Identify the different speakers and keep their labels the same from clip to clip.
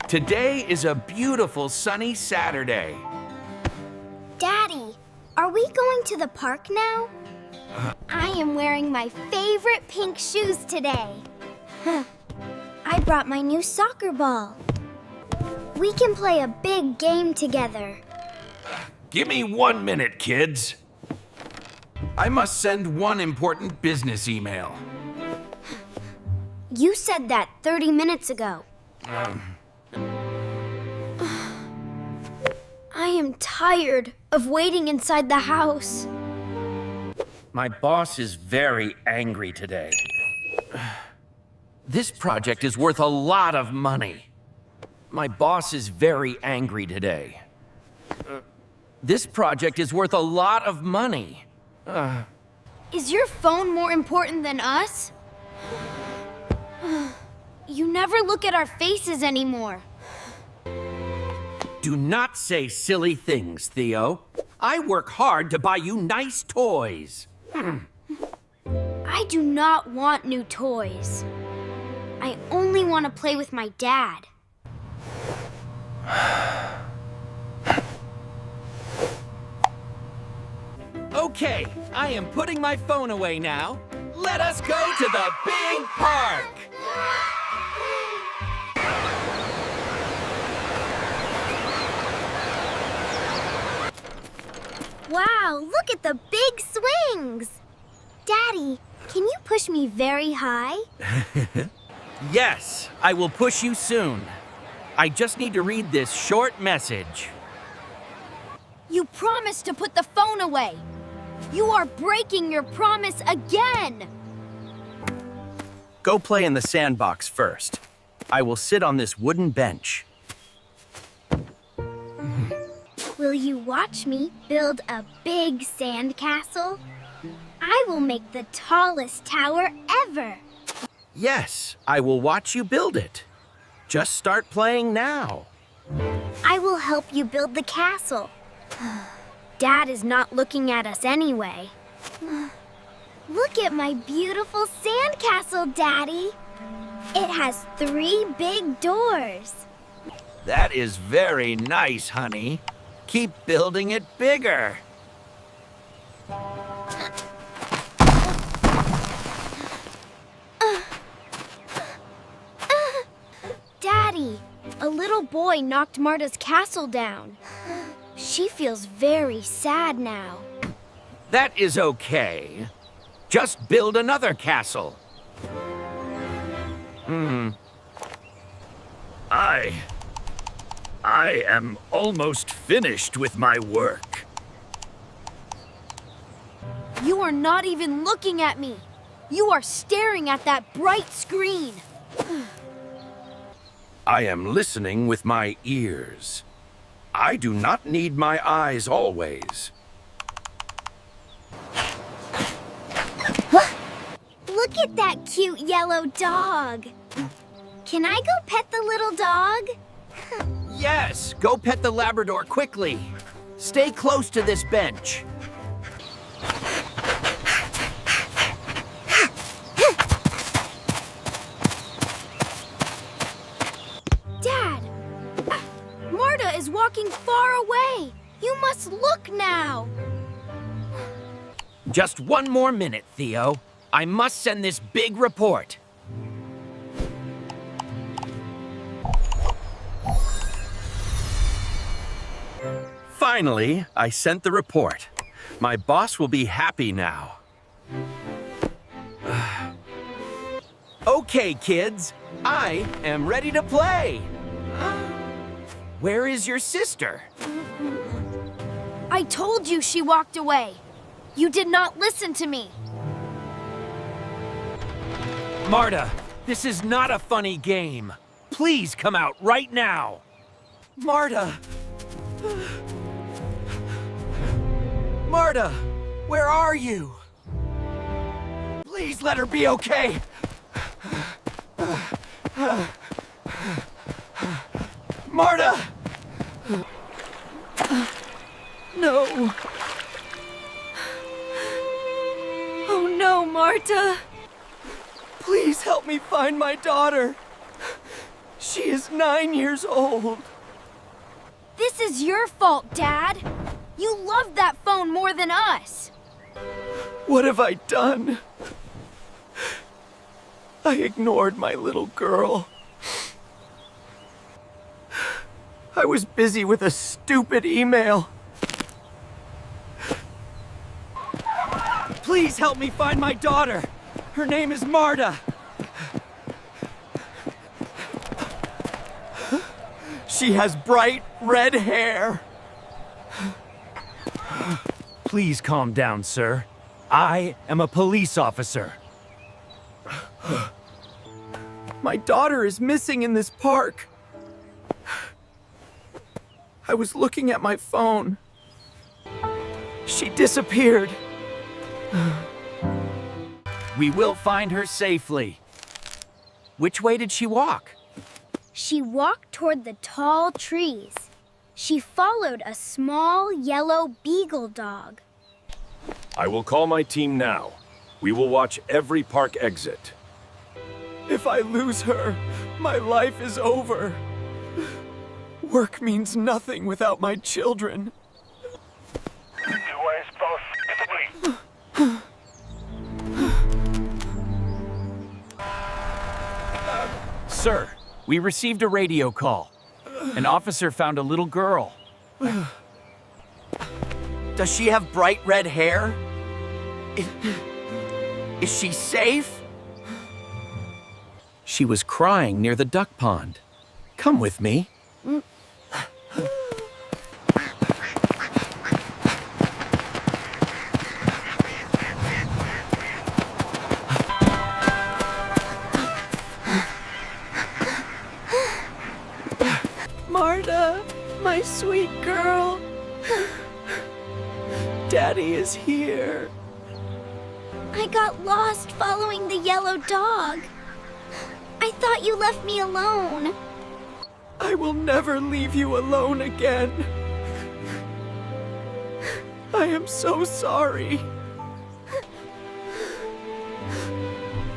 Speaker 1: Today is a beautiful sunny Saturday.
Speaker 2: Daddy, are we going to the park now? I am wearing my favorite pink shoes today. I brought my new soccer ball. We can play a big game together.
Speaker 1: Give me 1 minute, kids. I must send one important business email.
Speaker 2: You said that 30 minutes ago. I am tired of waiting inside the house.
Speaker 1: My boss is very angry today. This project is worth a lot of money. My boss is very angry today. This project is worth a lot of money.
Speaker 2: Is your phone more important than us? You never look at our faces anymore.
Speaker 1: Do not say silly things, Theo. I work hard to buy you nice toys.
Speaker 2: I do not want new toys. I only want to play with my dad.
Speaker 1: Okay, I am putting my phone away now. Let us go to the big park!
Speaker 2: Wow, look at the big swings! Daddy, can you push me very high?
Speaker 1: Yes, I will push you soon. I just need to read this short message.
Speaker 2: You promised to put the phone away. You are breaking your promise again.
Speaker 1: Go play in the sandbox first. I will sit on this wooden bench.
Speaker 2: Will you watch me build a big sand castle? I will make the tallest tower ever.
Speaker 1: Yes, I will watch you build it. Just start playing now.
Speaker 2: I will help you build the castle. Dad is not looking at us anyway. Look at my beautiful sand castle, Daddy. It has 3 big doors.
Speaker 1: That is very nice, honey. Keep building it bigger.
Speaker 2: Daddy, a little boy knocked Marta's castle down. She feels very sad now.
Speaker 1: That is okay. Just build another castle. I am almost finished with my work.
Speaker 2: You are not even looking at me. You are staring at that bright screen.
Speaker 1: I am listening with my ears. I do not need my eyes always.
Speaker 2: Look at that cute yellow dog. Can I go pet the little dog?
Speaker 1: Yes, go pet the Labrador quickly. Stay close to this bench.
Speaker 2: Dad, Marta is walking far away. You must look now.
Speaker 1: Just 1 more minute, Theo. I must send this big report. Finally, I sent the report. My boss will be happy now. Okay, kids. I am ready to play. Where is your sister?
Speaker 2: I told you she walked away. You did not listen to me.
Speaker 1: Marta, this is not a funny game. Please come out right now. Marta! Marta, where are you? Please let her be okay. Marta! No.
Speaker 2: Oh no, Marta.
Speaker 1: Please help me find my daughter. She is 9 years old.
Speaker 2: This is your fault, Dad. You loved that phone more than us.
Speaker 1: What have I done? I ignored my little girl. I was busy with a stupid email. Please help me find my daughter. Her name is Marta. She has bright red hair. Please calm down, sir. I am a police officer. My daughter is missing in this park. I was looking at my phone. She disappeared. We will find her safely. Which way did she walk?
Speaker 2: She walked toward the tall trees. She followed a small yellow beagle dog.
Speaker 3: I will call my team now. We will watch every park exit.
Speaker 1: If I lose her, my life is over. Work means nothing without my children. Sir, we received a radio call. An officer found a little girl. Does she have bright red hair? Is she safe? She was crying near the duck pond. Come with me. Marta, my sweet girl. Daddy is here.
Speaker 2: I got lost following the yellow dog. I thought you left me alone.
Speaker 1: I will never leave you alone again. I am so sorry.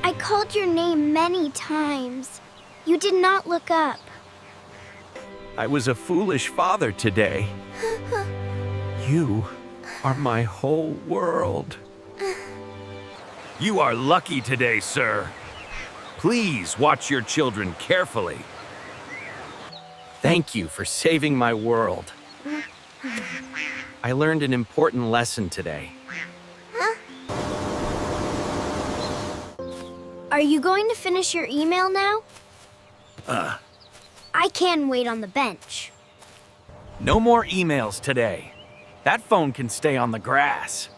Speaker 2: I called your name many times. You did not look up.
Speaker 1: I was a foolish father today. You are my whole world. You are lucky today, sir. Please watch your children carefully. Thank you for saving my world. I learned an important lesson today.
Speaker 2: Are you going to finish your email now? I can wait on the bench.
Speaker 1: No more emails today. That phone can stay on the grass.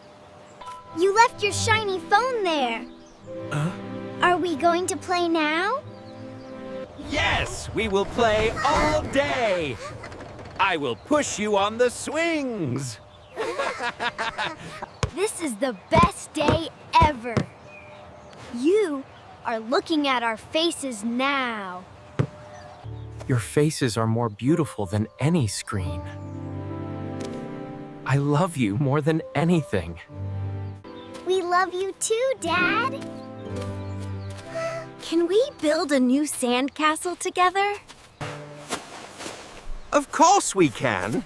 Speaker 2: You left your shiny phone there. Are we going to play now?
Speaker 1: Yes, we will play all day. I will push you on the swings.
Speaker 2: This is the best day ever. You are looking at our faces now.
Speaker 1: Your faces are more beautiful than any screen. I love you more than anything.
Speaker 2: We love you too, Dad. Can we build a new sandcastle together?
Speaker 1: Of course we can.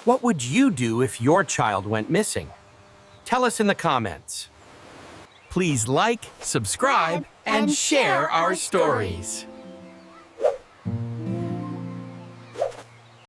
Speaker 1: What would you do if your child went missing? Tell us in the comments. Please like, subscribe, and share our stories.